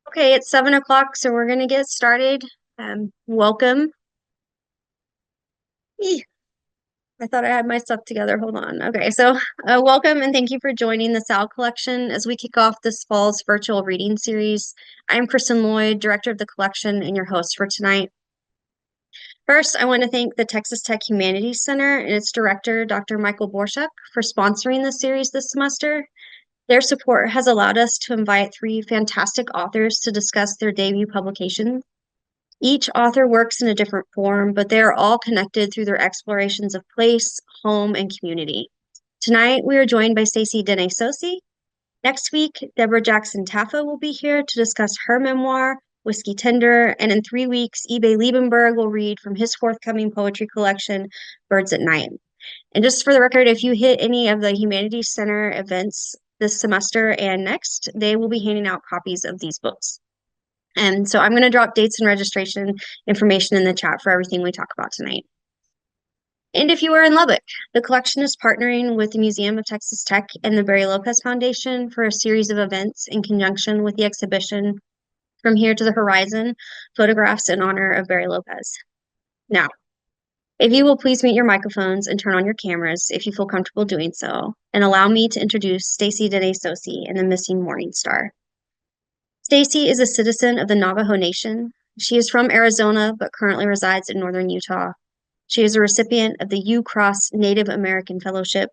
Okay, it's 7 o'clock, so we're gonna get started. Welcome. Eeh, I thought I had my stuff together. Hold on. Okay, so welcome and thank you for joining the Sal Collection as we kick off this fall's virtual reading series. I'm Kristen Lloyd, director of the collection and your host for tonight. First, I want to thank the Texas Tech Humanities Center and its director, Dr. Michael Borshak, for sponsoring the series this semester. Their support has allowed us to invite three fantastic authors to discuss their debut publications. Each author works in a different form, but they are all connected through their explorations of place, home, and community. Tonight, we are joined by Stacie Denetsosie. Next week, Deborah Jackson Taffa will be here to discuss her memoir, Whiskey Tender, and in 3 weeks, eBay Liebenberg will read from his forthcoming poetry collection, Birds at Night. And just for the record, if you hit any of the Humanities Center events this semester and next, they will be handing out copies of these books. And so I'm going to drop dates and registration information in the chat for everything we talk about tonight. And if you are in Lubbock, the collection is partnering with the Museum of Texas Tech and the Barry Lopez Foundation for a series of events in conjunction with the exhibition From Here to the Horizon, Photographs in Honor of Barry Lopez. Now, if you will please mute your microphones and turn on your cameras if you feel comfortable doing so, and allow me to introduce Stacie Denetsosie and the Missing Morningstar. Stacie is a citizen of the Navajo Nation. She is from Arizona, but currently resides in northern Utah. She is a recipient of the U-Cross Native American Fellowship.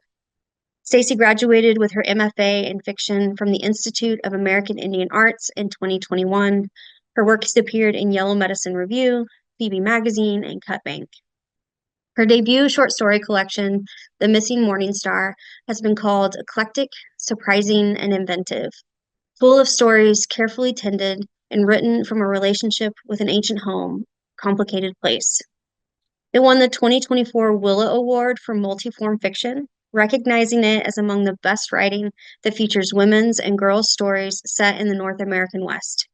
Stacie graduated with her MFA in fiction from the Institute of American Indian Arts in 2021. Her work has appeared in Yellow Medicine Review, Phoebe Magazine, and Cut Bank. Her debut short story collection, The Missing Morningstar, has been called eclectic, surprising, and inventive, full of stories carefully tended and written from a relationship with an ancient home, complicated place. It won the 2024 Willa Award for Multiform Fiction, recognizing it as among the best writing that features women's and girls' stories set in the North American West.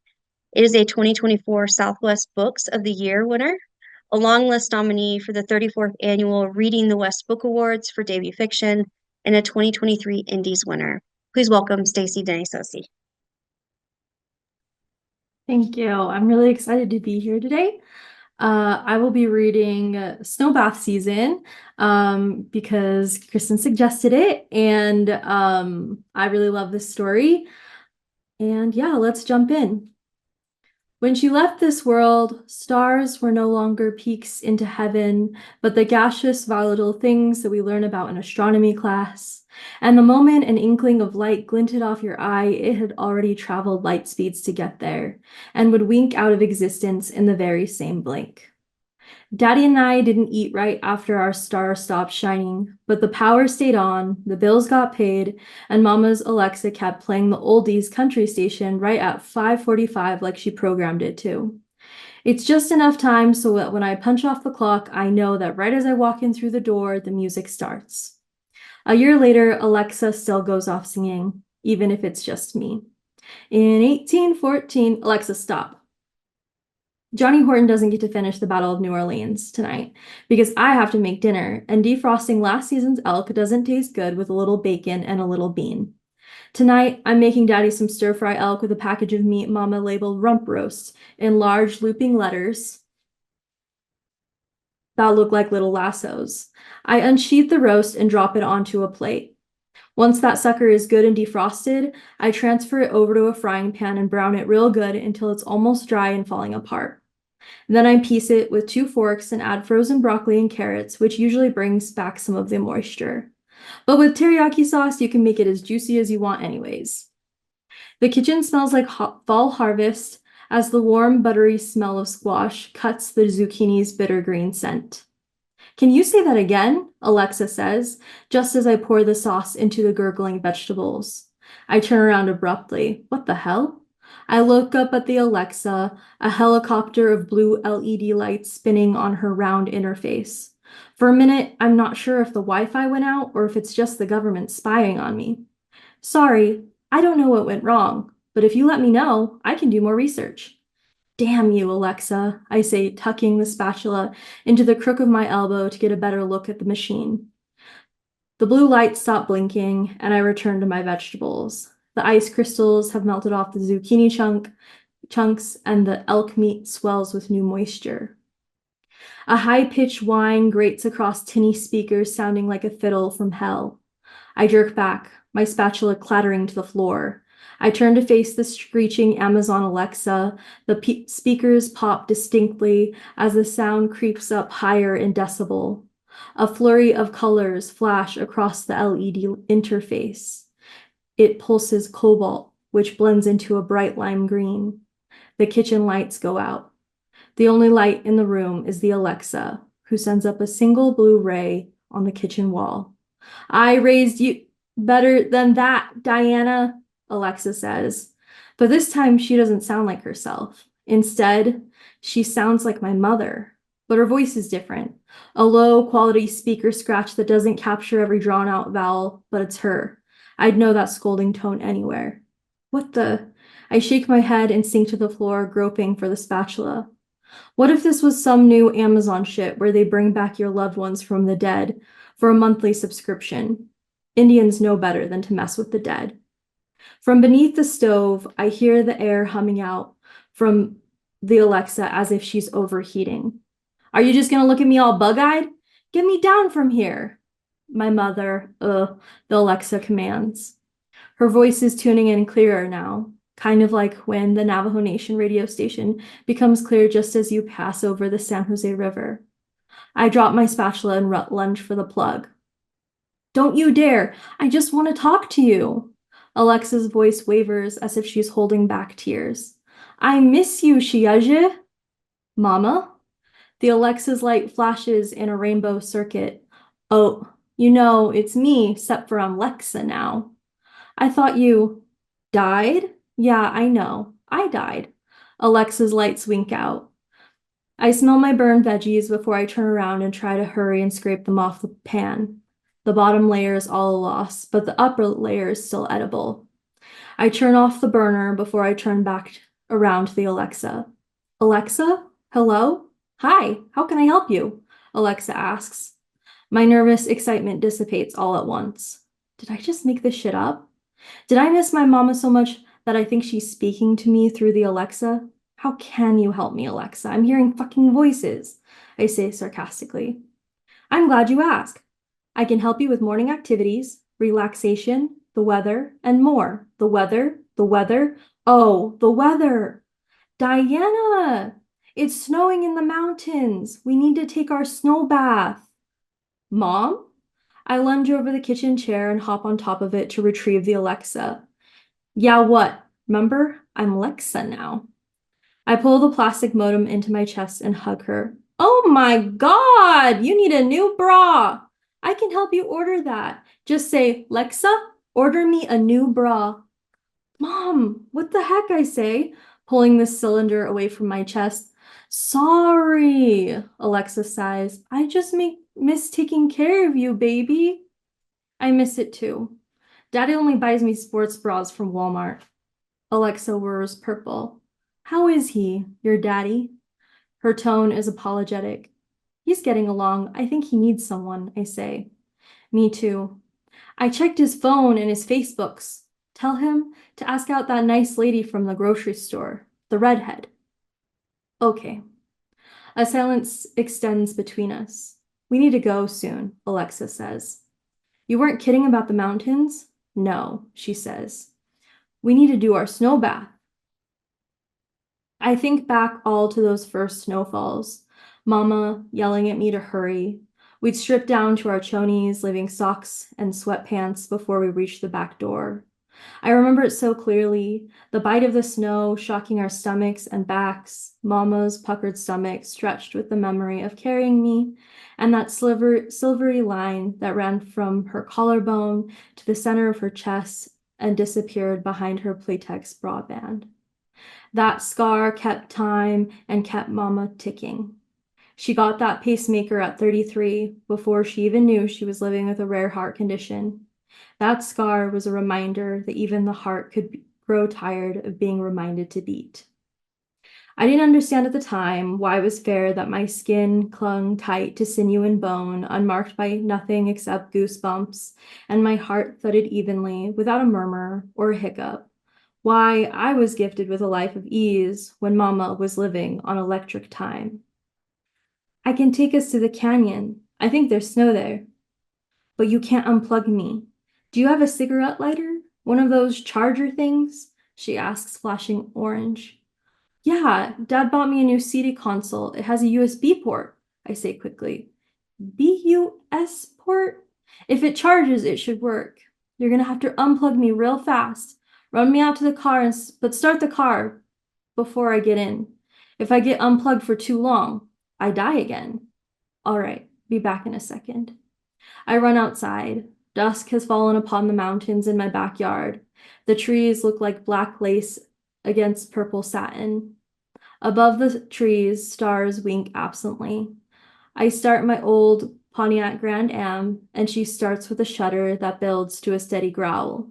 It is a 2024 Southwest Books of the Year winner, a long list nominee for the 34th annual Reading the West Book Awards for debut fiction, and a 2023 Indies winner. Please welcome Stacie Denetsosie. Thank you. I'm really excited to be here today. I will be reading Snow Bath Season because Kristen suggested it, and I really love this story. And yeah, let's jump in. When she left this world, stars were no longer peaks into heaven, but the gaseous, volatile things that we learn about in astronomy class. And the moment an inkling of light glinted off your eye, it had already traveled light speeds to get there, and would wink out of existence in the very same blink. Daddy and I didn't eat right after our star stopped shining, but the power stayed on, the bills got paid, and Mama's Alexa kept playing the oldies country station right at 5:45 like she programmed it to. It's just enough time so that when I punch off the clock, I know that right as I walk in through the door, the music starts. A year later, Alexa still goes off singing, even if it's just me. In 1814, Alexa, stop. Johnny Horton doesn't get to finish the Battle of New Orleans tonight because I have to make dinner, and defrosting last season's elk doesn't taste good with a little bacon and a little bean. Tonight, I'm making Daddy some stir-fry elk with a package of meat Mama labeled rump roast in large looping letters that look like little lassos. I unsheath the roast and drop it onto a plate. Once that sucker is good and defrosted, I transfer it over to a frying pan and brown it real good until it's almost dry and falling apart. Then I piece it with 2 forks and add frozen broccoli and carrots, which usually brings back some of the moisture. But with teriyaki sauce, you can make it as juicy as you want anyways. The kitchen smells like fall harvest as the warm, buttery smell of squash cuts the zucchini's bitter green scent. Can you say that again? Alexa says, just as I pour the sauce into the gurgling vegetables. I turn around abruptly. What the hell? I look up at the Alexa, a helicopter of blue LED lights spinning on her round interface. For a minute, I'm not sure if the Wi-Fi went out or if it's just the government spying on me. Sorry, I don't know what went wrong, but if you let me know, I can do more research. Damn you, Alexa, I say, tucking the spatula into the crook of my elbow to get a better look at the machine. The blue lights stop blinking, and I return to my vegetables. The ice crystals have melted off the zucchini chunk. chunks, and the elk meat swells with new moisture. A high-pitched whine grates across tinny speakers, sounding like a fiddle from hell. I jerk back, my spatula clattering to the floor. I turn to face the screeching Amazon Alexa. The speakers pop distinctly as the sound creeps up higher in decibel. A flurry of colors flash across the LED interface. It pulses cobalt, which blends into a bright lime green. The kitchen lights go out. The only light in the room is the Alexa, who sends up a single blue ray on the kitchen wall. I raised you better than that, Diana, Alexa says. But this time she doesn't sound like herself. Instead, she sounds like my mother, but her voice is different. A low-quality speaker scratch that doesn't capture every drawn-out vowel, but it's her. I'd know that scolding tone anywhere. What the? I shake my head and sink to the floor, groping for the spatula. What if this was some new Amazon shit where they bring back your loved ones from the dead for a monthly subscription? Indians know better than to mess with the dead. From beneath the stove, I hear the air humming out from the Alexa as if she's overheating. Are you just gonna look at me all bug-eyed? Get me down from here. My mother, the Alexa commands. Her voice is tuning in clearer now, kind of like when the Navajo Nation radio station becomes clear just as you pass over the San Jose River. I drop my spatula and lunge for the plug. Don't you dare! I just want to talk to you. Alexa's voice wavers as if she's holding back tears. I miss you, Shiaje. Mama? The Alexa's light flashes in a rainbow circuit. Oh, you know, it's me, except for I'm Lexa now. I thought you died? Yeah, I know. I died. Alexa's lights wink out. I smell my burned veggies before I turn around and try to hurry and scrape them off the pan. The bottom layer is all a loss, but the upper layer is still edible. I turn off the burner before I turn back around to the Alexa. Alexa? Hello? Hi, how can I help you? Alexa asks. My nervous excitement dissipates all at once. Did I just make this shit up? Did I miss my mama so much that I think she's speaking to me through the Alexa? How can you help me, Alexa? I'm hearing fucking voices, I say sarcastically. I'm glad you asked. I can help you with morning activities, relaxation, the weather, and more. The weather, the weather. Oh, the weather. Diana, it's snowing in the mountains. We need to take our snow bath. Mom? I lunge over the kitchen chair and hop on top of it to retrieve the Alexa. Yeah, what? Remember? I'm Lexa now. I pull the plastic modem into my chest and hug her. Oh my God, you need a new bra. I can help you order that. Just say, Lexa, order me a new bra. Mom, what the heck, I say, pulling the cylinder away from my chest. Sorry, Alexa sighs. I just miss taking care of you, baby. I miss it too. Daddy only buys me sports bras from Walmart. Alexa whirs purple. How is he, your daddy? Her tone is apologetic. He's getting along. I think he needs someone, I say. Me too. I checked his phone and his Facebooks. Tell him to ask out that nice lady from the grocery store, the redhead. Okay. A silence extends between us. We need to go soon, Alexa says. You weren't kidding about the mountains? No, she says. We need to do our snow bath. I think back all to those first snowfalls. Mama yelling at me to hurry. We'd strip down to our chonies, leaving socks and sweatpants before we reached the back door. I remember it so clearly, the bite of the snow shocking our stomachs and backs, Mama's puckered stomach stretched with the memory of carrying me, and that silvery line that ran from her collarbone to the center of her chest and disappeared behind her Playtex bra band. That scar kept time and kept Mama ticking. She got that pacemaker at 33 before she even knew she was living with a rare heart condition. That scar was a reminder that even the heart could grow tired of being reminded to beat. I didn't understand at the time why it was fair that my skin clung tight to sinew and bone, unmarked by nothing except goosebumps, and my heart thudded evenly without a murmur or a hiccup. Why I was gifted with a life of ease when Mama was living on electric time. I can take us to the canyon. I think there's snow there. But you can't unplug me. Do you have a cigarette lighter? One of those charger things? She asks, flashing orange. Yeah, Dad bought me a new CD console. It has a USB port, I say quickly. BUS port? If it charges, it should work. You're gonna have to unplug me real fast. Run me out to the car, but start the car before I get in. If I get unplugged for too long, I die again. All right, be back in a second. I run outside. Dusk has fallen upon the mountains in my backyard. The trees look like black lace against purple satin. Above the trees, stars wink absently. I start my old Pontiac Grand Am, and she starts with a shudder that builds to a steady growl.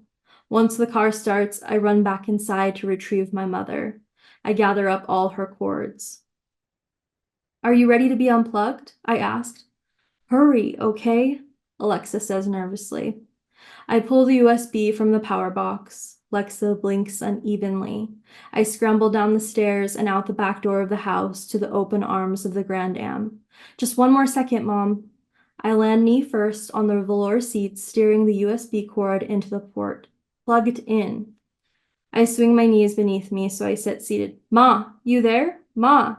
Once the car starts, I run back inside to retrieve my mother. I gather up all her cords. Are you ready to be unplugged? I asked. Hurry, okay? Alexa says nervously. I pull the USB from the power box. Alexa blinks unevenly. I scramble down the stairs and out the back door of the house to the open arms of the Grand Am. Just one more second, Mom. I land knee first on the velour seats, steering the USB cord into the port. Plugged in. I swing my knees beneath me, so I sit seated. Ma, you there? Ma.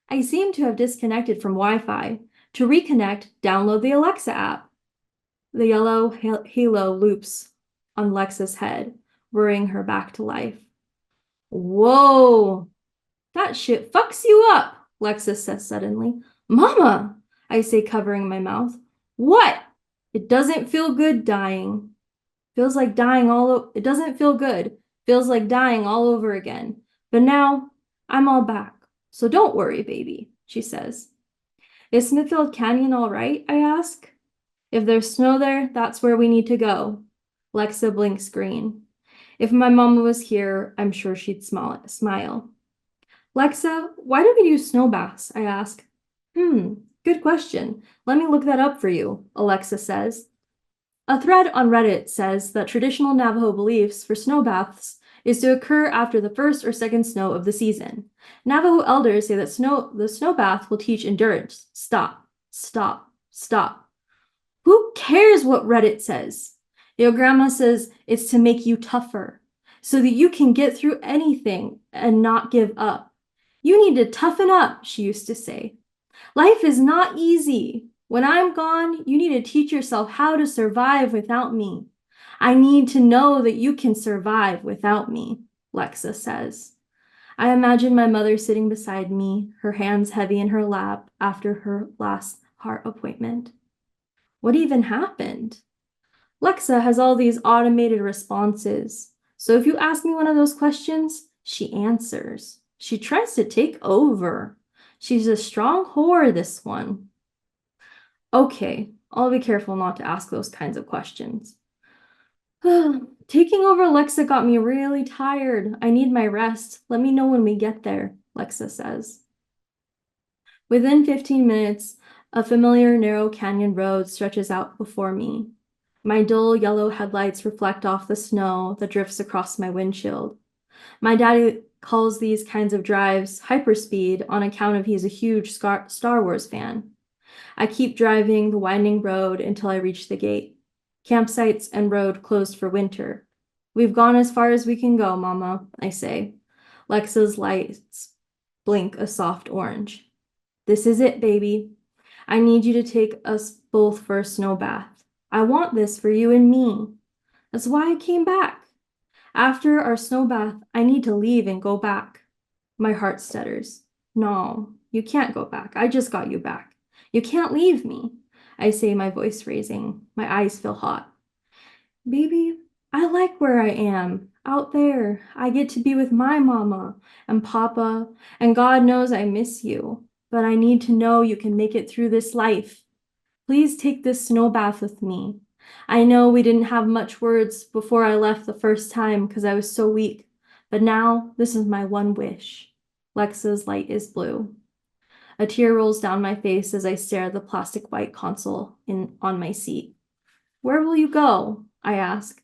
I seem to have disconnected from Wi-Fi. To reconnect, download the Alexa app. The yellow halo loops on Lexa's head, worrying her back to life. Whoa! That shit fucks you up, Lexa says suddenly. Mama, I say, covering my mouth. What? It doesn't feel good dying. Feels like dying it doesn't feel good. Feels like dying all over again. But now I'm all back. So don't worry, baby, she says. Is Smithfield Canyon all right? I ask. If there's snow there, that's where we need to go. Lexa blinks green. If my mama was here, I'm sure she'd smile. Lexa, why do we do snow baths? I ask. Good question. Let me look that up for you, Alexa says. A thread on Reddit says that traditional Navajo beliefs for snow baths is to occur after the first or second snow of the season. Navajo elders say that the snow bath will teach endurance. Stop, stop, stop. Who cares what Reddit says? Your grandma says it's to make you tougher, so that you can get through anything and not give up. You need to toughen up, she used to say. Life is not easy. When I'm gone, you need to teach yourself how to survive without me. I need to know that you can survive without me, Lexa says. I imagine my mother sitting beside me, her hands heavy in her lap after her last heart appointment. What even happened? Lexa has all these automated responses. So if you ask me one of those questions, she answers. She tries to take over. She's a strong whore, this one. Okay, I'll be careful not to ask those kinds of questions. Taking over Lexa got me really tired. I need my rest. Let me know when we get there, Lexa says. Within 15 minutes, a familiar narrow canyon road stretches out before me. My dull yellow headlights reflect off the snow that drifts across my windshield. My daddy calls these kinds of drives hyperspeed on account of he's a huge Star Wars fan. I keep driving the winding road until I reach the gate. Campsites and road closed for winter. We've gone as far as we can go, Mama, I say. Lexa's lights blink a soft orange. This is it, baby. I need you to take us both for a snow bath. I want this for you and me. That's why I came back. After our snow bath, I need to leave and go back. My heart stutters. No, you can't go back. I just got you back. You can't leave me, I say, my voice raising. My eyes feel hot. Baby, I like where I am. Out there, I get to be with my mama and papa, and God knows I miss you. But I need to know you can make it through this life. Please take this snow bath with me. I know we didn't have much words before I left the first time because I was so weak, but now this is my one wish. Lexa's light is blue. A tear rolls down my face as I stare at the plastic white console on my seat. Where will you go? I ask.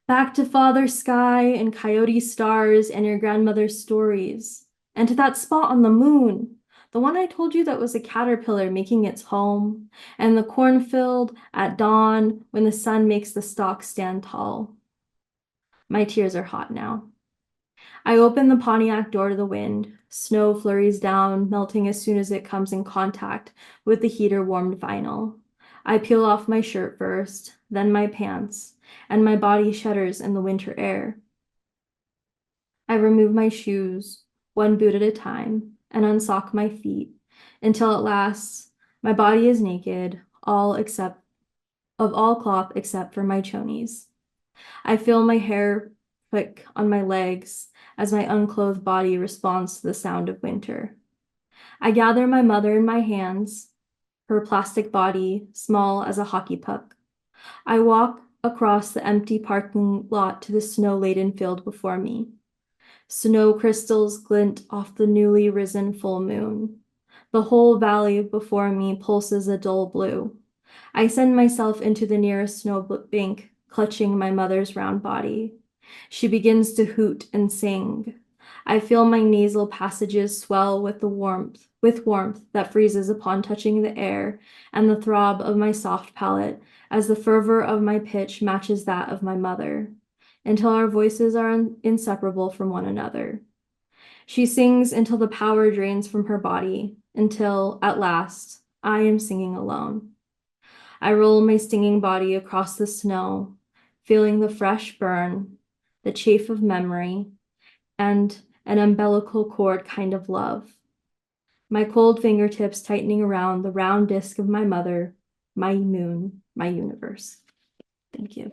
Back to Father Sky and coyote stars and your grandmother's stories. And to that spot on the moon, the one I told you that was a caterpillar making its home, and the cornfield at dawn when the sun makes the stalks stand tall. My tears are hot now. I open the Pontiac door to the wind. Snow flurries down, melting as soon as it comes in contact with the heater-warmed vinyl. I peel off my shirt first, then my pants, and my body shudders in the winter air. I remove my shoes, one boot at a time, and unsock my feet, until at last my body is naked, of all cloth except for my chonies. I feel my hair prick on my legs as my unclothed body responds to the sound of winter. I gather my mother in my hands, her plastic body small as a hockey puck. I walk across the empty parking lot to the snow-laden field before me. Snow crystals glint off the newly risen full moon. The whole valley before me pulses a dull blue. I send myself into the nearest snowbank, clutching my mother's round body. She begins to hoot and sing. I feel my nasal passages swell with warmth that freezes upon touching the air, and the throb of my soft palate as the fervor of my pitch matches that of my mother, until our voices are inseparable from one another. She sings until the power drains from her body, until, at last, I am singing alone. I roll my stinging body across the snow, feeling the fresh burn, the chafe of memory, and an umbilical cord kind of love. My cold fingertips tightening around the round disk of my mother, my moon, my universe. Thank you.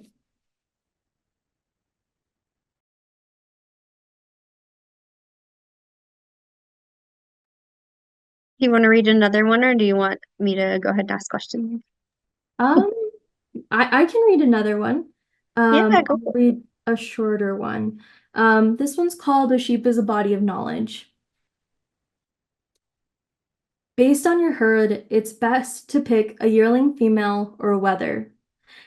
Do you want to read another one, or do you want me to go ahead and ask questions? Um, I can read another one. Yeah, go I'll for it. read a shorter one. This one's called A Sheep is a Body of Knowledge. Based on your herd, it's best to pick a yearling female or a wether.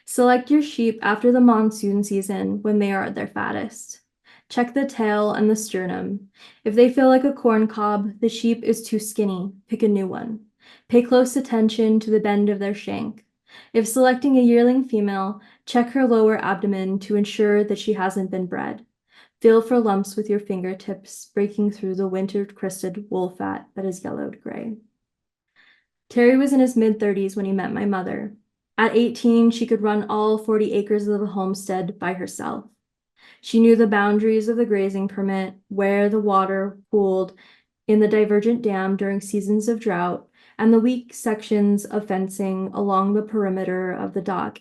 Select your sheep after the monsoon season when they are at their fattest. Check the tail and the sternum. If they feel like a corn cob, the sheep is too skinny. Pick a new one. Pay close attention to the bend of their shank. If selecting a yearling female, check her lower abdomen to ensure that she hasn't been bred. Feel for lumps with your fingertips breaking through the winter-crested wool fat that is yellowed gray. Terry was in his mid-30s when he met my mother. At 18, she could run all 40 acres of the homestead by herself. She knew the boundaries of the grazing permit, where the water pooled in the divergent dam during seasons of drought, and the weak sections of fencing along the perimeter of the dock.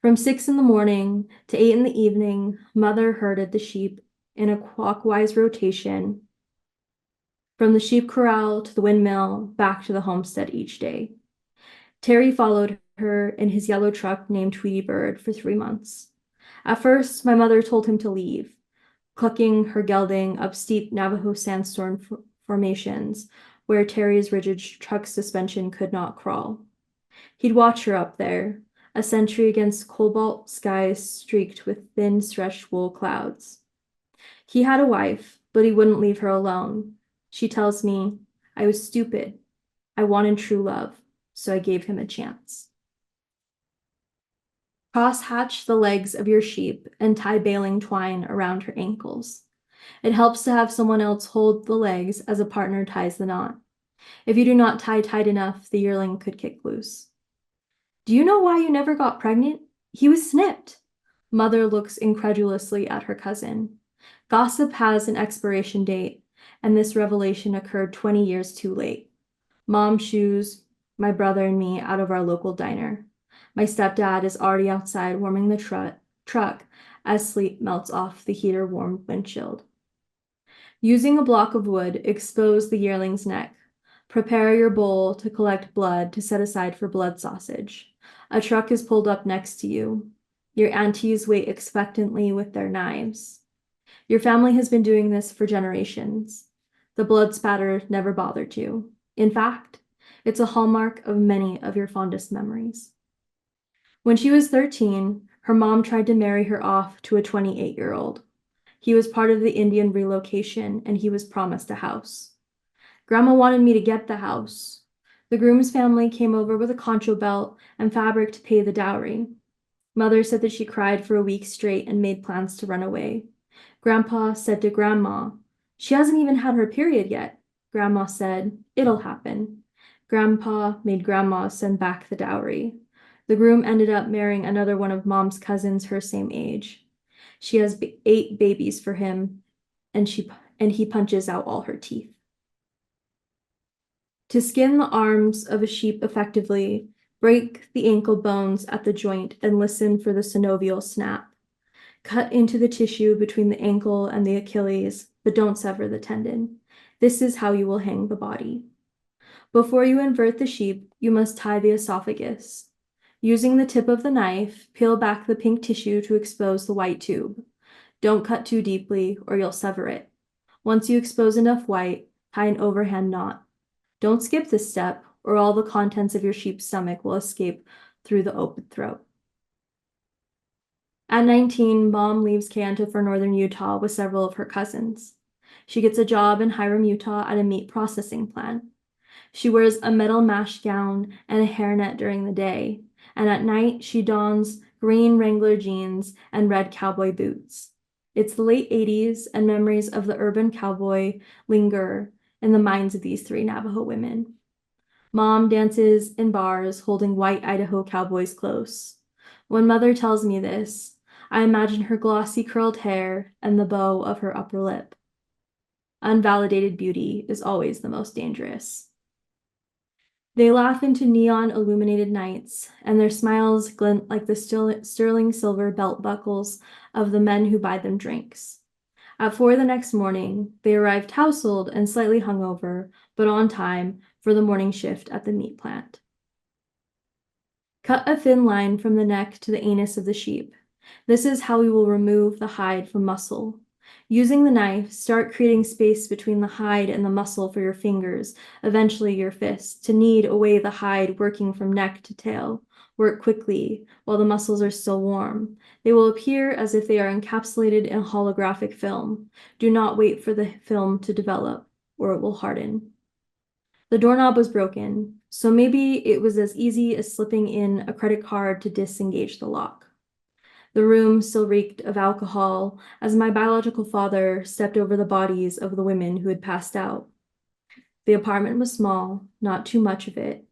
From 6 in the morning to 8 in the evening, Mother herded the sheep in a clockwise rotation from the sheep corral to the windmill, back to the homestead each day. Terry followed her in his yellow truck named Tweety Bird for 3 months. At first, my mother told him to leave, clucking her gelding up steep Navajo sandstone formations where Terry's rigid truck suspension could not crawl. He'd watch her up there, a sentry against cobalt skies streaked with thin stretched wool clouds. He had a wife, but he wouldn't leave her alone. She tells me, I was stupid. I wanted true love, so I gave him a chance. Cross-hatch the legs of your sheep and tie baling twine around her ankles. It helps to have someone else hold the legs as a partner ties the knot. If you do not tie tight enough, the yearling could kick loose. Do you know why you never got pregnant? He was snipped. Mother looks incredulously at her cousin. Gossip has an expiration date, and this revelation occurred 20 years too late. Mom shoos my brother and me out of our local diner. My stepdad is already outside warming the truck as sleep melts off the heater-warmed windshield. Using a block of wood, expose the yearling's neck. Prepare your bowl to collect blood to set aside for blood sausage. A truck is pulled up next to you. Your aunties wait expectantly with their knives. Your family has been doing this for generations. The blood spatter never bothered you. In fact, it's a hallmark of many of your fondest memories. When she was 13, Her mom tried to marry her off to a 28-year-old. He was part of the Indian relocation, and he was promised a house. Grandma wanted me to get the house. The groom's family came over with a concho belt and fabric to pay the dowry. Mother said that she cried for a week straight and made plans to run away. Grandpa said to Grandma, "She hasn't even had her period yet." Grandma said, "It'll happen." Grandpa made Grandma send back the dowry. The groom ended up marrying another one of Mom's cousins her same age. She has 8 babies for him, and he punches out all her teeth. To skin the arms of a sheep effectively, break the ankle bones at the joint and listen for the synovial snap. Cut into the tissue between the ankle and the Achilles, but don't sever the tendon. This is how you will hang the body. Before you invert the sheep, you must tie the esophagus. Using the tip of the knife, peel back the pink tissue to expose the white tube. Don't cut too deeply or you'll sever it. Once you expose enough white, tie an overhand knot. Don't skip this step or all the contents of your sheep's stomach will escape through the open throat. At 19, Mom leaves Kayenta for northern Utah with several of her cousins. She gets a job in Hiram, Utah at a meat processing plant. She wears a metal mesh gown and a hairnet during the day, and at night she dons green Wrangler jeans and red cowboy boots. It's the late 80s, and memories of the urban cowboy linger in the minds of these 3 Navajo women. Mom dances in bars holding white Idaho cowboys close. When Mother tells me this, I imagine her glossy curled hair and the bow of her upper lip. Unvalidated beauty is always the most dangerous. They laugh into neon illuminated nights, and their smiles glint like the sterling silver belt buckles of the men who buy them drinks. At 4 the next morning, they arrive tousled and slightly hungover, but on time for the morning shift at the meat plant. Cut a thin line from the neck to the anus of the sheep. This is how we will remove the hide from muscle. Using the knife, start creating space between the hide and the muscle for your fingers, eventually your fists, to knead away the hide working from neck to tail. Work quickly while the muscles are still warm. They will appear as if they are encapsulated in holographic film. Do not wait for the film to develop, or it will harden. The doorknob was broken, so maybe it was as easy as slipping in a credit card to disengage the lock. The room still reeked of alcohol as my biological father stepped over the bodies of the women who had passed out. The apartment was small, not too much of it,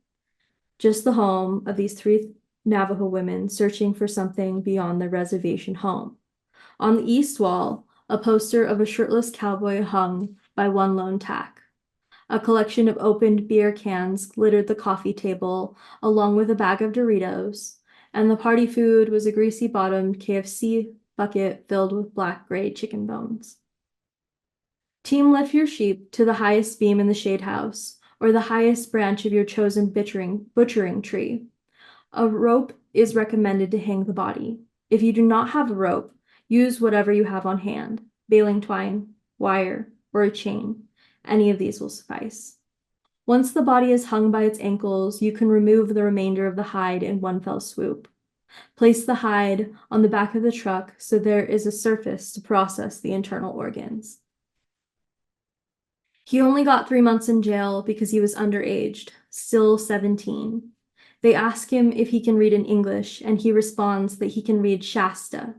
just the home of these 3 Navajo women searching for something beyond their reservation home. On the east wall, a poster of a shirtless cowboy hung by one lone tack. A collection of opened beer cans littered the coffee table, along with a bag of Doritos, and the party food was a greasy-bottomed KFC bucket filled with black-gray chicken bones. Team lift your sheep to the highest beam in the shade house, or the highest branch of your chosen butchering tree. A rope is recommended to hang the body. If you do not have a rope, use whatever you have on hand, baling twine, wire, or a chain. Any of these will suffice. Once the body is hung by its ankles, you can remove the remainder of the hide in one fell swoop. Place the hide on the back of the truck so there is a surface to process the internal organs. He only got 3 months in jail because he was underaged, still 17. They ask him if he can read in English, and he responds that he can read Shasta.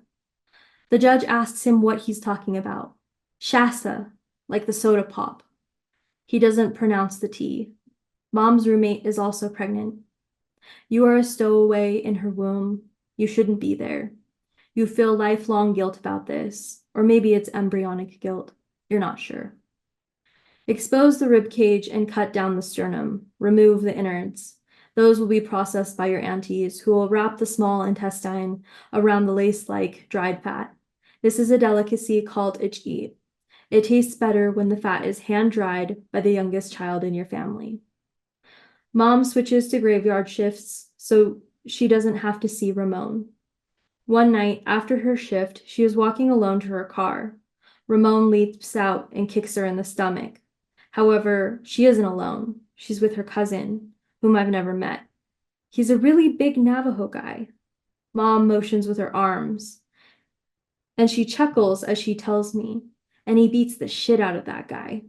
The judge asks him what he's talking about. Shasta, like the soda pop. He doesn't pronounce the T. Mom's roommate is also pregnant. You are a stowaway in her womb. You shouldn't be there. You feel lifelong guilt about this, or maybe it's embryonic guilt. You're not sure. Expose the rib cage and cut down the sternum. Remove the innards. Those will be processed by your aunties, who will wrap the small intestine around the lace-like dried fat. This is a delicacy called itch-eat. It tastes better when the fat is hand-dried by the youngest child in your family. Mom switches to graveyard shifts so she doesn't have to see Ramon. One night, after her shift, she is walking alone to her car. Ramon leaps out and kicks her in the stomach. However, she isn't alone. She's with her cousin, whom I've never met. He's a really big Navajo guy. Mom motions with her arms, and she chuckles as she tells me, and he beats the shit out of that guy.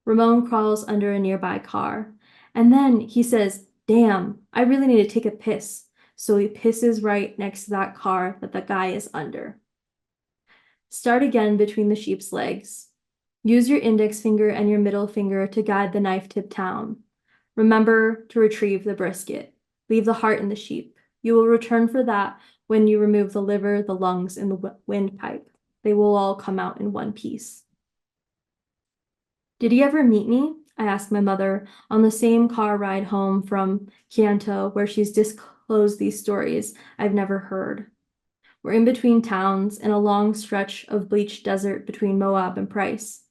Ramon crawls under a nearby car, and then he says, "Damn, I really need to take a piss." So he pisses right next to that car that the guy is under. Start again between the sheep's legs. Use your index finger and your middle finger to guide the knife tip down. Remember to retrieve the brisket. Leave the heart in the sheep. You will return for that when you remove the liver, the lungs, and the windpipe. They will all come out in one piece. Did he ever meet me? I asked my mother on the same car ride home from Kyoto, where she's disclosed these stories I've never heard. We're in between towns in a long stretch of bleached desert between Moab and Price.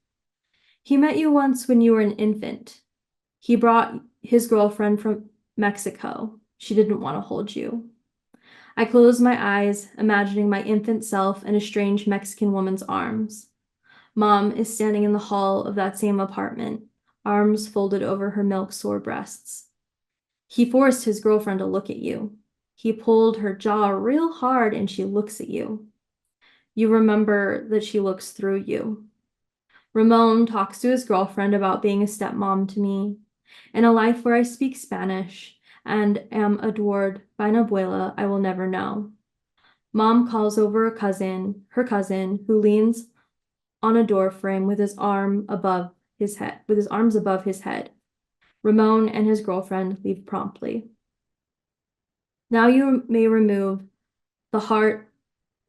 He met you once when you were an infant. He brought his girlfriend from Mexico. She didn't want to hold you. I closed my eyes, imagining my infant self in a strange Mexican woman's arms. Mom is standing in the hall of that same apartment, arms folded over her milk-sore breasts. He forced his girlfriend to look at you. He pulled her jaw real hard and she looks at you. You remember that she looks through you. Ramon talks to his girlfriend about being a stepmom to me. In a life where I speak Spanish and am adored by an abuela I will never know. Mom calls over her cousin, who leans on a door frame with his arms above his head. Ramon and his girlfriend leave promptly. Now you may remove the heart,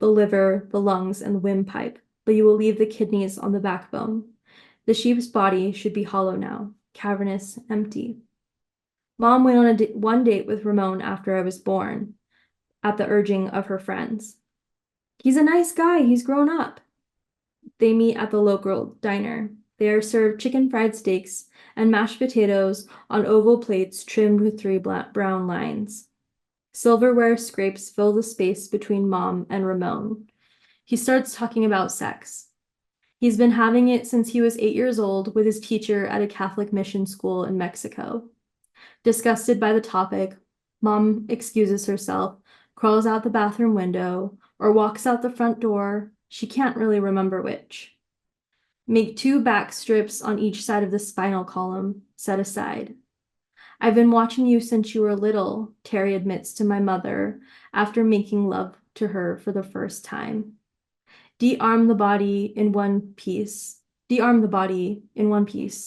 the liver, the lungs, and the windpipe, but you will leave the kidneys on the backbone. The sheep's body should be hollow now, cavernous, empty. Mom went on one date with Ramon after I was born, at the urging of her friends. He's a nice guy, he's grown up. They meet at the local diner. They are served chicken fried steaks and mashed potatoes on oval plates trimmed with 3 brown lines. Silverware scrapes fill the space between Mom and Ramon. He starts talking about sex. He's been having it since he was 8 years old with his teacher at a Catholic mission school in Mexico. Disgusted by the topic, Mom excuses herself, crawls out the bathroom window, or walks out the front door. She can't really remember which. Make 2 back strips on each side of the spinal column, set aside. I've been watching you since you were little, Terry admits to my mother after making love to her for the first time. De-arm the body in one piece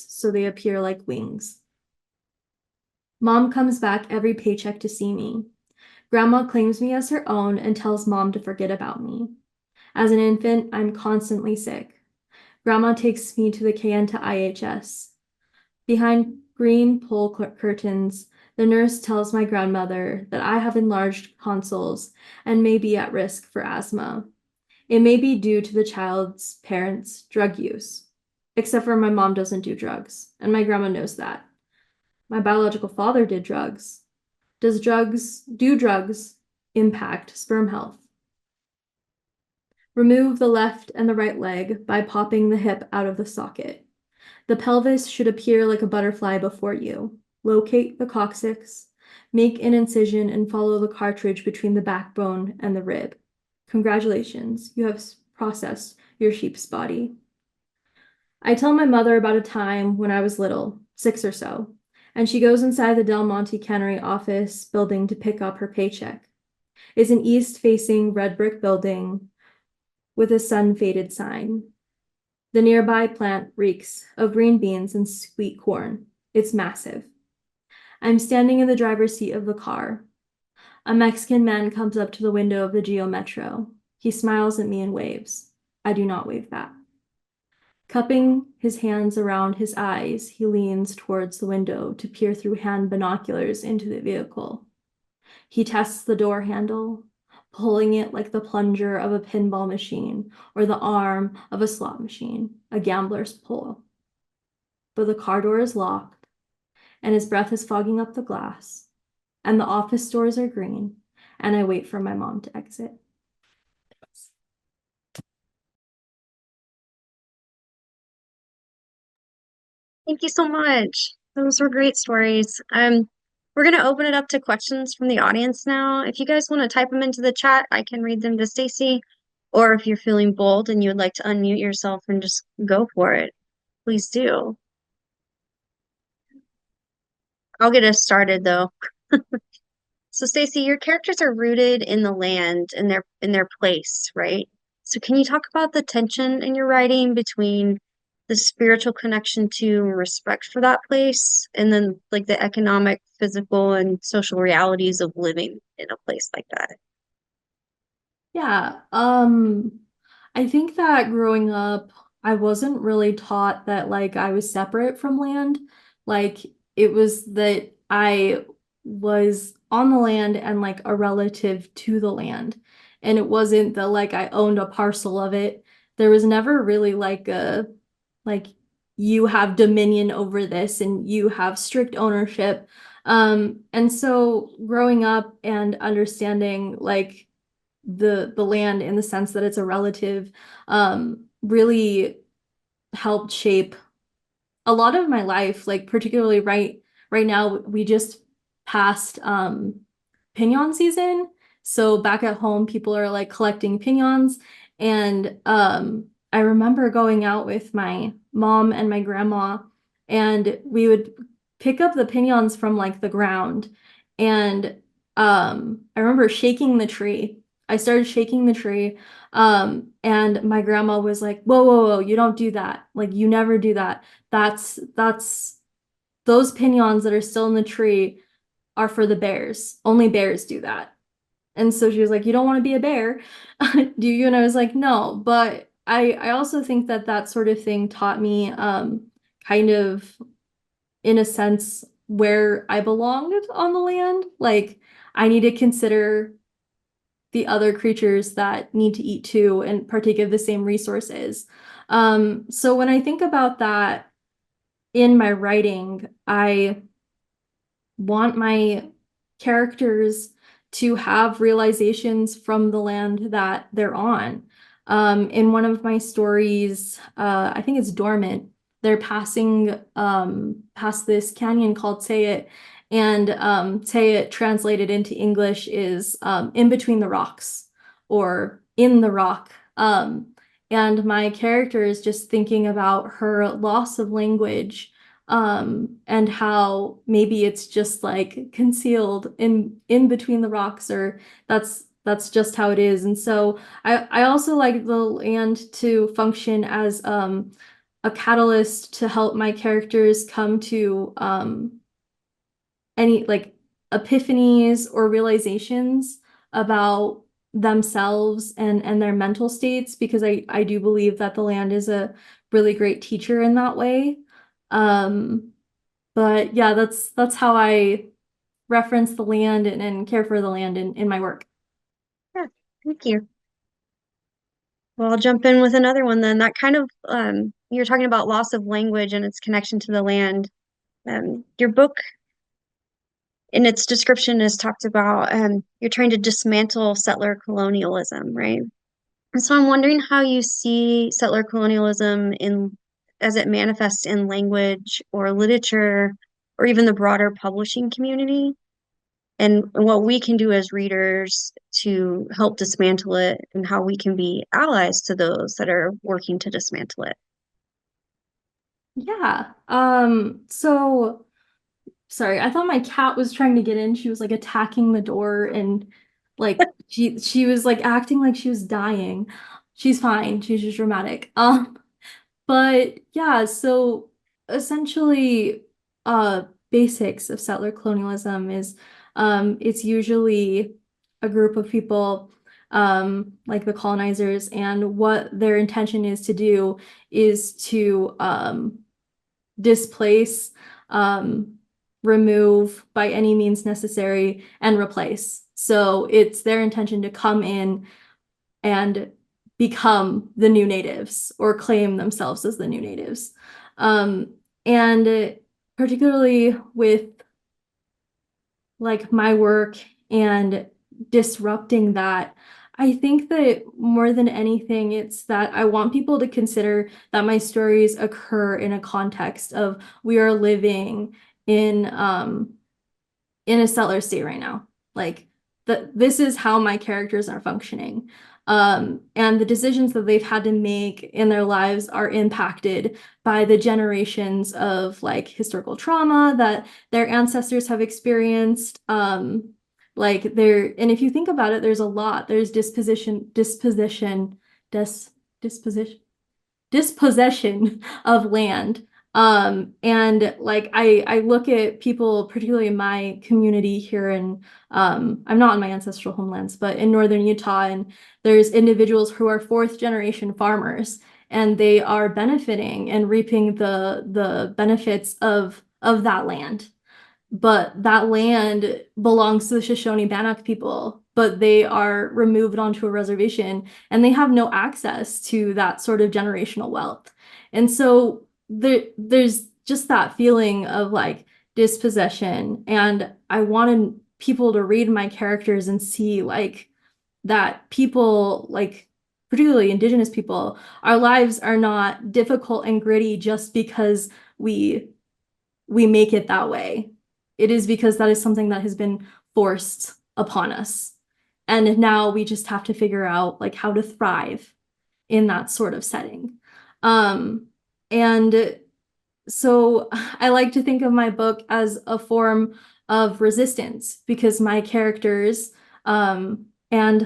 so they appear like wings. Mom comes back every paycheck to see me. Grandma claims me as her own and tells Mom to forget about me. As an infant, I'm constantly sick. Grandma takes me to the Kayenta IHS. Behind green pole curtains, the nurse tells my grandmother that I have enlarged tonsils and may be at risk for asthma. It may be due to the child's parents' drug use. Except for my mom doesn't do drugs, and my grandma knows that. My biological father did drugs. Do drugs impact sperm health? Remove the left and the right leg by popping the hip out of the socket. The pelvis should appear like a butterfly before you. Locate the coccyx, make an incision, and follow the cartridge between the backbone and the rib. Congratulations, you have processed your sheep's body. I tell my mother about a time when I was little, 6 or so, and she goes inside the Del Monte Cannery office building to pick up her paycheck. It's an east-facing red brick building with a sun-faded sign. The nearby plant reeks of green beans and sweet corn. It's massive. I'm standing in the driver's seat of the car. A Mexican man comes up to the window of the Geo Metro. He smiles at me and waves. I do not wave back. Cupping his hands around his eyes, he leans towards the window to peer through hand binoculars into the vehicle. He tests the door handle, pulling it like the plunger of a pinball machine or the arm of a slot machine, a gambler's pull. But the car door is locked, and his breath is fogging up the glass, and the office doors are green, and I wait for my mom to exit. Thank you so much. Those were great stories. We're going to open it up to questions from the audience now. If you guys want to type them into the chat, I can read them to Stacie. Or if you're feeling bold and you would like to unmute yourself and just go for it, please do. I'll get us started though. So Stacie, your characters are rooted in the land and their place, right? So can you talk about the tension in your writing between the spiritual connection to and respect for that place, and then like the economic, physical, and social realities of living in a place like that? Yeah, I think that growing up, I wasn't really taught that like I was separate from land. Like it was that I was on the land and like a relative to the land. And it wasn't that like I owned a parcel of it. There was never really like a like you have dominion over this and you have strict ownership. And so growing up and understanding like the land in the sense that it's a relative really helped shape a lot of my life, like particularly right now we just passed pinon season. So back at home people are like collecting piñons, and I remember going out with my mom and my grandma, and we would pick up the piñons from like the ground, and I remember shaking the tree. I started shaking the tree, and my grandma was like, whoa, whoa, whoa, you don't do that. Like you never do that. That's those piñons that are still in the tree are for the bears. Only bears do that. And so she was like, you don't want to be a bear, do you? And I was like, no. But I also think that that sort of thing taught me kind of in a sense where I belonged on the land. Like I need to consider the other creatures that need to eat too and partake of the same resources. So when I think about that in my writing, I want my characters to have realizations from the land that they're on. In one of my stories, I think it's Dormant, they're passing past this canyon called Tayet, and Tayet translated into English is in between the rocks or in the rock. And my character is just thinking about her loss of language, and how maybe it's just like concealed in between the rocks, or that's just how it is. And so I also like the land to function as a catalyst to help my characters come to any like epiphanies or realizations about themselves and their mental states, because I do believe that the land is a really great teacher in that way. Um, but yeah, that's how I reference the land and care for the land in my work. Yeah, thank you. Well, I'll jump in with another one then. That kind of you're talking about loss of language and its connection to the land. Your book in its description is talked about you're trying to dismantle settler colonialism, right? And so I'm wondering how you see settler colonialism in as it manifests in language or literature or even the broader publishing community, and what we can do as readers to help dismantle it and how we can be allies to those that are working to dismantle it. Yeah. So sorry, I thought my cat was trying to get in. She was like attacking the door, and like she was like acting like she was dying. She's fine. She's just dramatic. But yeah, so essentially, basics of settler colonialism is it's usually a group of people, like the colonizers, and what their intention is to do is to displace, um, remove by any means necessary, and replace. So it's their intention to come in and become the new natives or claim themselves as the new natives. And particularly with like my work and disrupting that, I think that more than anything, it's that I want people to consider that my stories occur in a context of we are living in in a settler state right now. Like this is how my characters are functioning. And the decisions that they've had to make in their lives are impacted by the generations of like historical trauma that their ancestors have experienced. Like there, and if you think about it, there's a lot. There's disposition, dispossession of land. And like I look at people, particularly in my community here in I'm not in my ancestral homelands, but in northern Utah, and there's individuals who are fourth generation farmers, and they are benefiting and reaping the benefits of that land, but that land belongs to the Shoshone Bannock people, but they are removed onto a reservation and they have no access to that sort of generational wealth. And so there's just that feeling of like dispossession. And I wanted people to read my characters and see like that people, like particularly Indigenous people, our lives are not difficult and gritty just because we make it that way. It is because that is something that has been forced upon us. And now we just have to figure out like how to thrive in that sort of setting. And so I like to think of my book as a form of resistance because my characters, and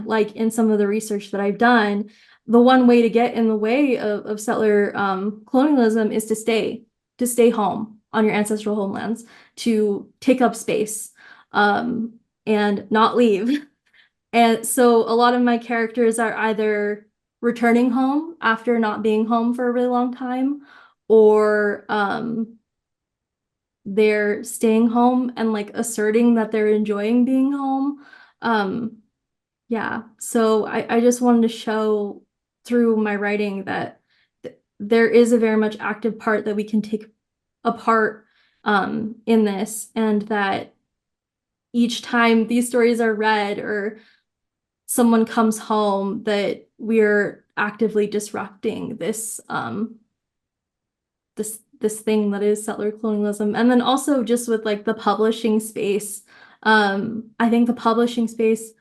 like in some of the research that I've done, the one way to get in the way of settler colonialism is to stay home on your ancestral homelands, to take up space, and not leave. And so a lot of my characters are either returning home after not being home for a really long time, or they're staying home and like asserting that they're enjoying being home. Yeah, so I just wanted to show through my writing that there is a very much active part that we can take apart in this, and that each time these stories are read or someone comes home, that we're actively disrupting this thing that is settler colonialism. And then also just with like the publishing space, I think the publishing space,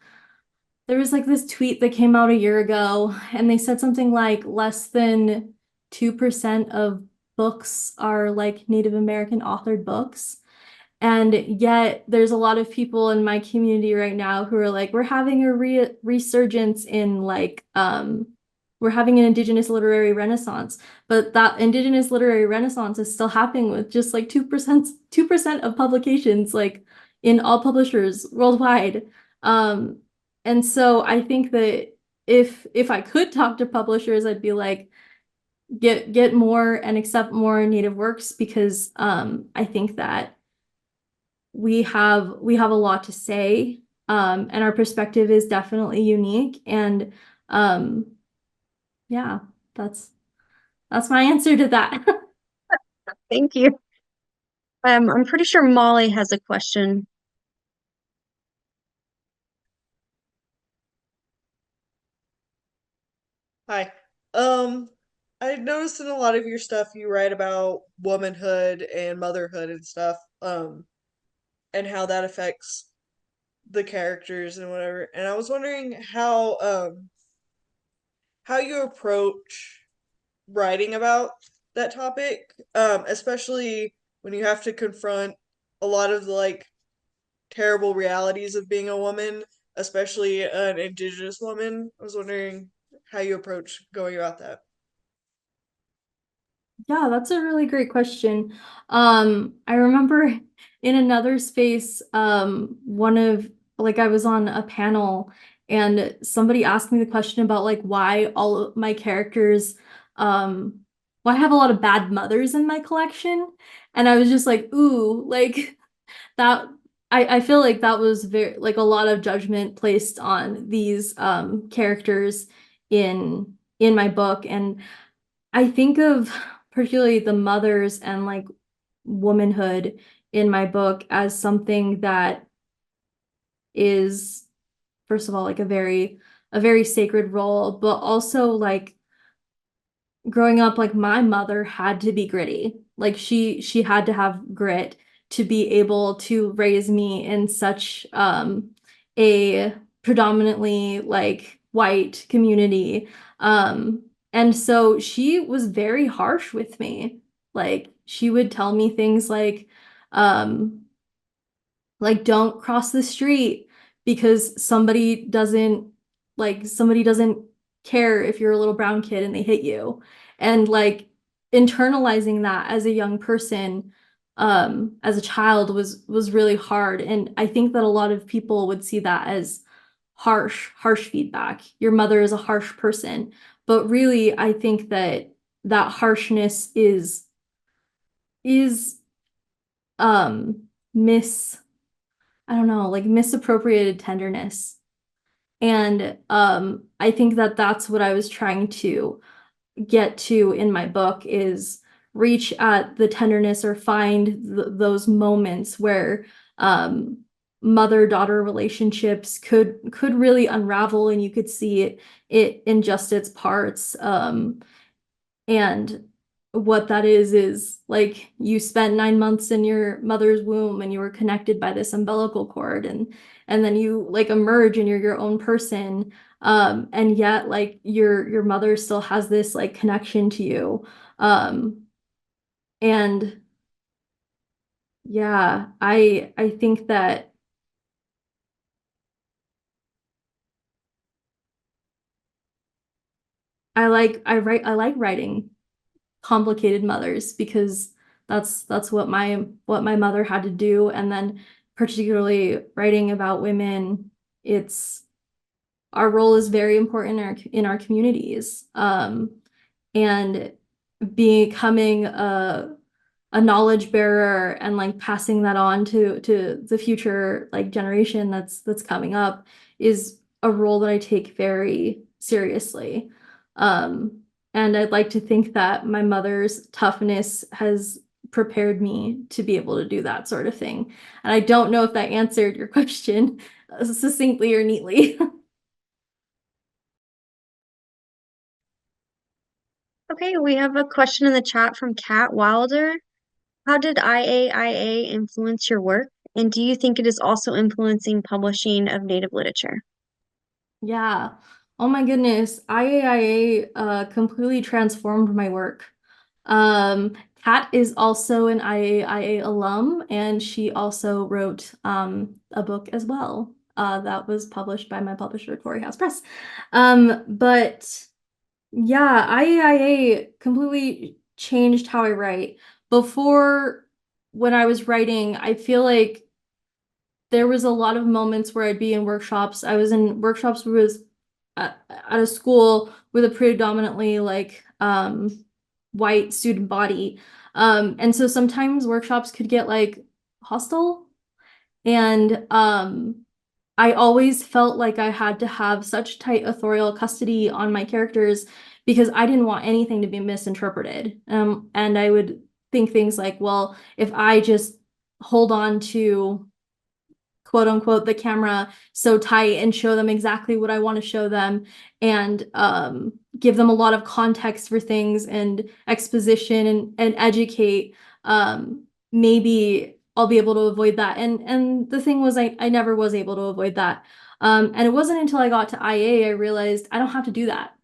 there was like this tweet that came out a year ago, and they said something like less than 2% of books are like Native American authored books. And yet there's a lot of people in my community right now who are like, we're having a resurgence in like, we're having an Indigenous literary renaissance, but that Indigenous literary renaissance is still happening with just like 2% of publications, like in all publishers worldwide. Um, and so I think that if I could talk to publishers, I'd be like, get more and accept more Native works, because I think that we have a lot to say, and our perspective is definitely unique. And um, yeah, that's that's my answer to that. Thank you. I'm pretty sure Molly has a question. Hi. Um, I noticed in a lot of your stuff you write about womanhood and motherhood and stuff, and how that affects the characters and whatever. And I was wondering how you approach writing about that topic, especially when you have to confront a lot of the like terrible realities of being a woman, especially an indigenous woman. I was wondering how you approach going about that. Yeah, that's a really great question. I remember in another space, one of like I was on a panel and somebody asked me the question about like why all of my characters, why I have a lot of bad mothers in my collection. And I was just like, ooh, like that I feel like that was very like a lot of judgment placed on these characters in my book. And I think of particularly the mothers and like womanhood in my book as something that is, first of all, like a very sacred role, but also like growing up, like my mother had to be gritty. Like she had to have grit to be able to raise me in such a predominantly like white community. And so she was very harsh with me. Like she would tell me things like don't cross the street because somebody doesn't care if you're a little brown kid and they hit you. And like internalizing that as a young person, as a child was really hard. And I think that a lot of people would see that as harsh feedback. Your mother is a harsh person. But really, I think that that harshness is mis I don't know, like misappropriated tenderness. And I think that that's what I was trying to get to in my book is reach at the tenderness or find those moments where mother-daughter relationships could really unravel and you could see it in just its parts. And what that is like you spent 9 months in your mother's womb and you were connected by this umbilical cord and then you like emerge and you're your own person. And yet like your mother still has this like connection to you. And yeah, I think that I like writing complicated mothers because that's what my mother had to do. And then particularly writing about women, it's our role is very important in our communities. And becoming a knowledge bearer and like passing that on to the future like generation that's coming up is a role that I take very seriously. And I'd like to think that my mother's toughness has prepared me to be able to do that sort of thing. And I don't know if that answered your question succinctly or neatly. Okay, we have a question in the chat from Kat Wilder. How did IAIA influence your work? And do you think it is also influencing publishing of Native literature? Yeah. Oh my goodness. IAIA completely transformed my work. Kat is also an IAIA alum, and she also wrote a book as well that was published by my publisher, Quarry House Press. But yeah, IAIA completely changed how I write. Before, when I was writing, I feel like there was a lot of moments where I'd be in workshops. I was in workshops where I was at a school with a predominantly like white student body. And so sometimes workshops could get like hostile. And I always felt like I had to have such tight authorial custody on my characters because I didn't want anything to be misinterpreted. And I would think things like, well, if I just hold on to quote unquote the camera so tight and show them exactly what I want to show them and give them a lot of context for things and exposition and educate, maybe I'll be able to avoid that. And the thing was I never was able to avoid that. And it wasn't until I got to IA I realized I don't have to do that.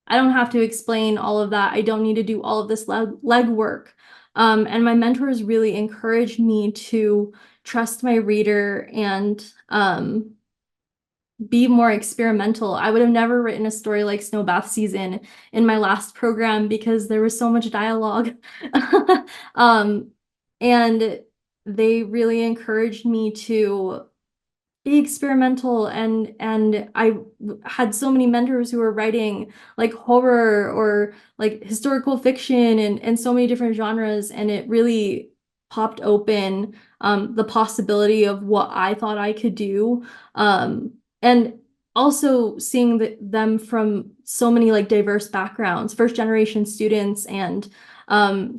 I don't have to explain all of that. I don't need to do all of this legwork. And my mentors really encouraged me to trust my reader and be more experimental. I would have never written a story like Snow Bath Season in my last program because there was so much dialogue. And they really encouraged me to be experimental and I had so many mentors who were writing like horror or like historical fiction and so many different genres, and it really popped open the possibility of what I thought I could do, and also seeing them from so many like diverse backgrounds, first generation students, and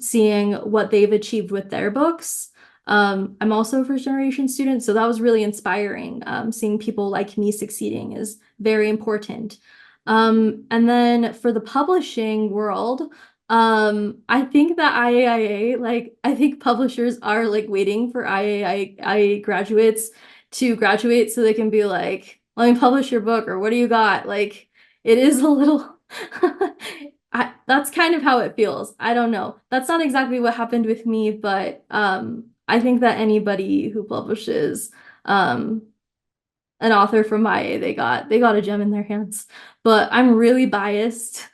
seeing what they've achieved with their books. I'm also a first generation student, so that was really inspiring. Seeing people like me succeeding is very important. And then for the publishing world, I think that IAIA, like, I think publishers are like waiting for IAIA graduates to graduate so they can be like, let me publish your book, or what do you got? Like, it is a little, that's kind of how it feels. I don't know. That's not exactly what happened with me, but I think that anybody who publishes an author from YA, they got a gem in their hands. But I'm really biased.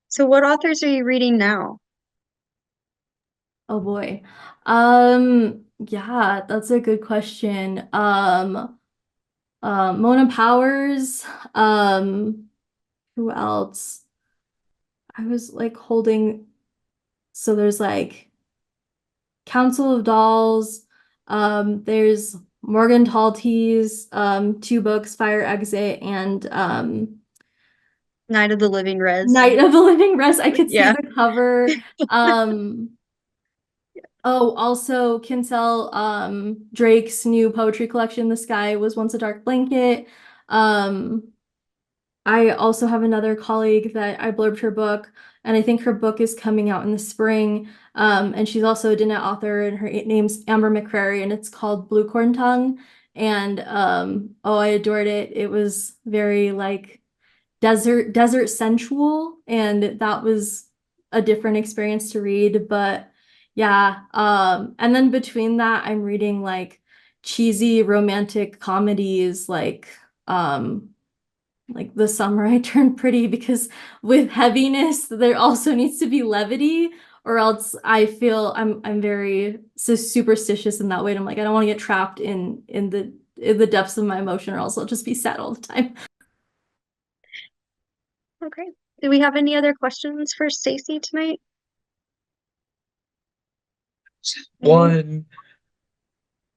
So what authors are you reading now? Oh boy. Yeah, that's a good question. Mona Powers, who else? I was like holding, so there's like Council of Dolls, there's Morgan Talty's two books, Fire Exit and Night of the Living Rez. Night of the Living Rest. I could see Yeah. the cover. Um, oh, also Kinsell, Drake's new poetry collection, The Sky Was Once a Dark Blanket. Um, I also have another colleague that I blurbed her book, and I think her book is coming out in the spring. And she's also a Dinet author, and her name's Amber McCrary, and it's called Blue Corn Tongue. And oh, I adored it. It was very like desert sensual, and that was a different experience to read. But yeah, and then between that, I'm reading like cheesy romantic comedies like The Summer I Turned Pretty, because with heaviness there also needs to be levity, or else I feel I'm very so superstitious in that way, and I'm like, I don't want to get trapped in the depths of my emotion, or else I'll just be sad all the time. Okay. Do we have any other questions for Stacie tonight? One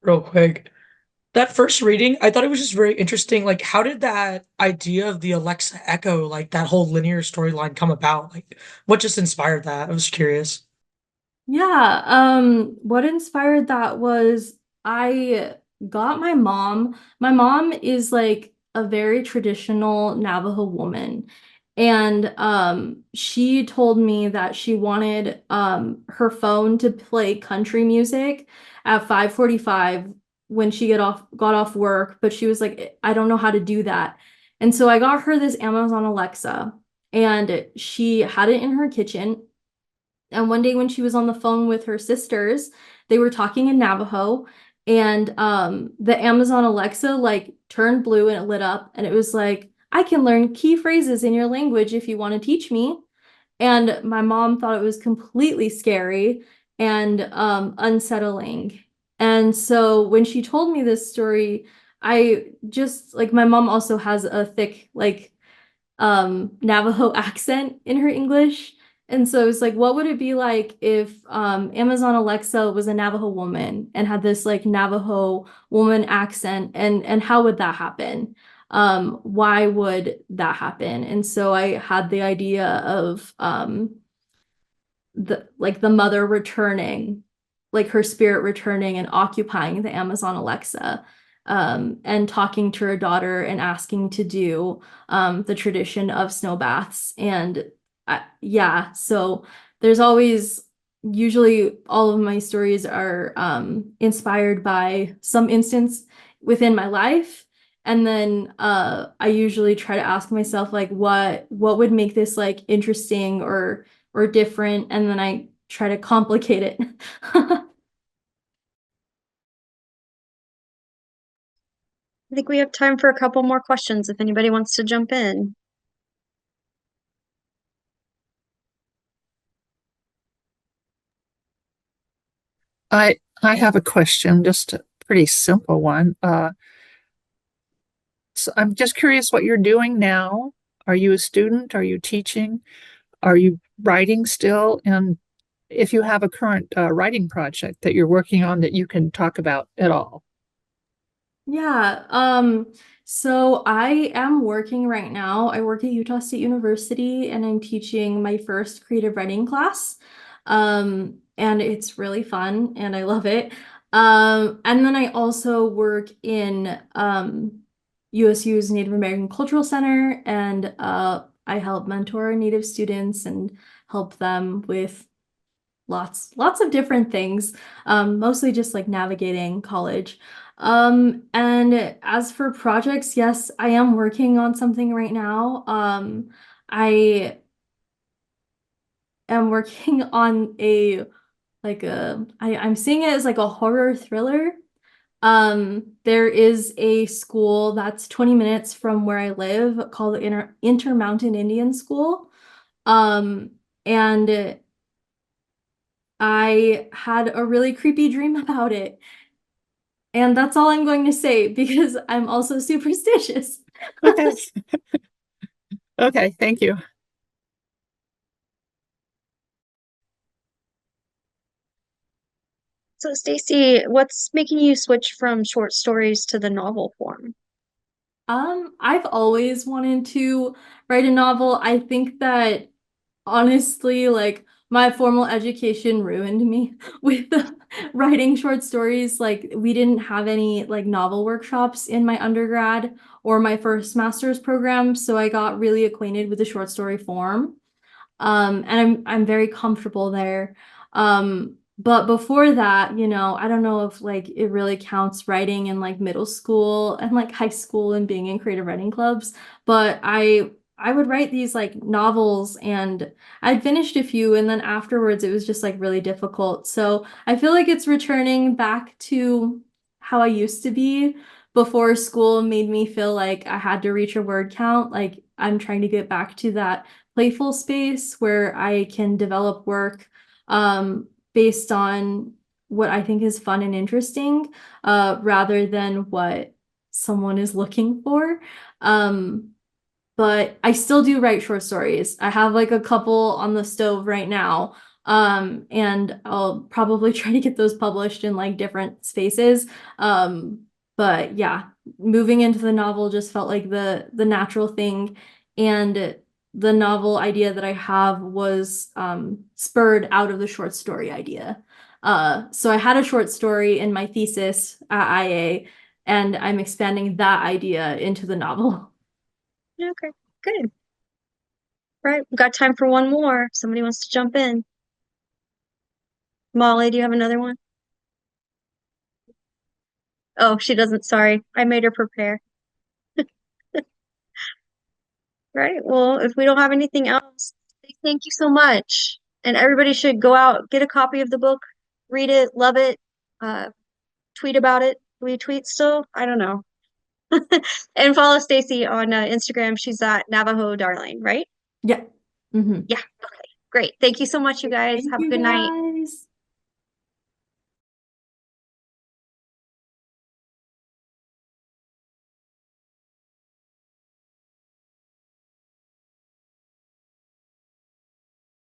real quick. That first reading, I thought it was just very interesting. Like, how did that idea of the Alexa Echo, like that whole linear storyline come about? Like, what just inspired that? I was curious. Yeah, what inspired that was I got my mom. My mom is like a very traditional Navajo woman. And she told me that she wanted her phone to play country music at 5:45 when she got off work, but she was like, I don't know how to do that. And so I got her this Amazon Alexa, and she had it in her kitchen. And one day when she was on the phone with her sisters, they were talking in Navajo, and the Amazon Alexa like turned blue and it lit up, and it was like, I can learn key phrases in your language if you want to teach me. And my mom thought it was completely scary and unsettling. And so when she told me this story, I just like, my mom also has a thick like Navajo accent in her English. And so it's like, what would it be like if Amazon Alexa was a Navajo woman and had this like Navajo woman accent, and how would that happen? Why would that happen? And so I had the idea of the mother returning, like her spirit returning and occupying the Amazon Alexa, and talking to her daughter and asking to do the tradition of snow baths. And yeah, so there's always, usually all of my stories are inspired by some instance within my life. And then I usually try to ask myself like, what would make this like interesting or different, and then I try to complicate it. I think we have time for a couple more questions if anybody wants to jump in. I have a question, just a pretty simple one. So I'm just curious what you're doing now. Are you a student? Are you teaching? Are you writing still? And if you have a current writing project that you're working on that you can talk about at all. Yeah, so I am working right now. I work at Utah State University, and I'm teaching my first creative writing class. And it's really fun and I love it. And then I also work in USU's Native American Cultural Center, and I help mentor Native students and help them with lots of different things, mostly just like navigating college. And as for projects, yes, I am working on something right now. I am working on I'm seeing it as like a horror thriller. There is a school that's 20 minutes from where I live called the Intermountain Indian School. And I had a really creepy dream about it. And that's all I'm going to say because I'm also superstitious. Okay. Okay, thank you. So, Stacie, what's making you switch from short stories to the novel form? I've always wanted to write a novel. I think that honestly, like my formal education ruined me with writing short stories. Like we didn't have any like novel workshops in my undergrad or my first master's program, so I got really acquainted with the short story form. And I'm very comfortable there. But before that, I don't know if like it really counts writing in like middle school and like high school and being in creative writing clubs, but I would write these like novels and I'd finished a few and then afterwards it was just like really difficult. So I feel like it's returning back to how I used to be before school made me feel like I had to reach a word count. Like I'm trying to get back to that playful space where I can develop work based on what I think is fun and interesting, rather than what someone is looking for. But I still do write short stories. I have like a couple on the stove right now. And I'll probably try to get those published in like different spaces. But yeah, moving into the novel just felt like the natural thing. And the novel idea that I have was spurred out of the short story idea. So I had a short story in my thesis at IA, and I'm expanding that idea into the novel. Okay, good. Right, we've got time for one more. Somebody wants to jump in. Molly, do you have another one? Oh, she doesn't. Sorry, I made her prepare. Right. Well, if we don't have anything else, thank you so much. And everybody should go out, get a copy of the book, read it, love it, uh, tweet about it. Do we tweet still? I don't know. And follow Stacie on Instagram. She's at Navajo Darling, right? Yeah. Mm-hmm. Yeah. Okay. Great. Thank you so much, you guys. Thank Have a you good night. guys.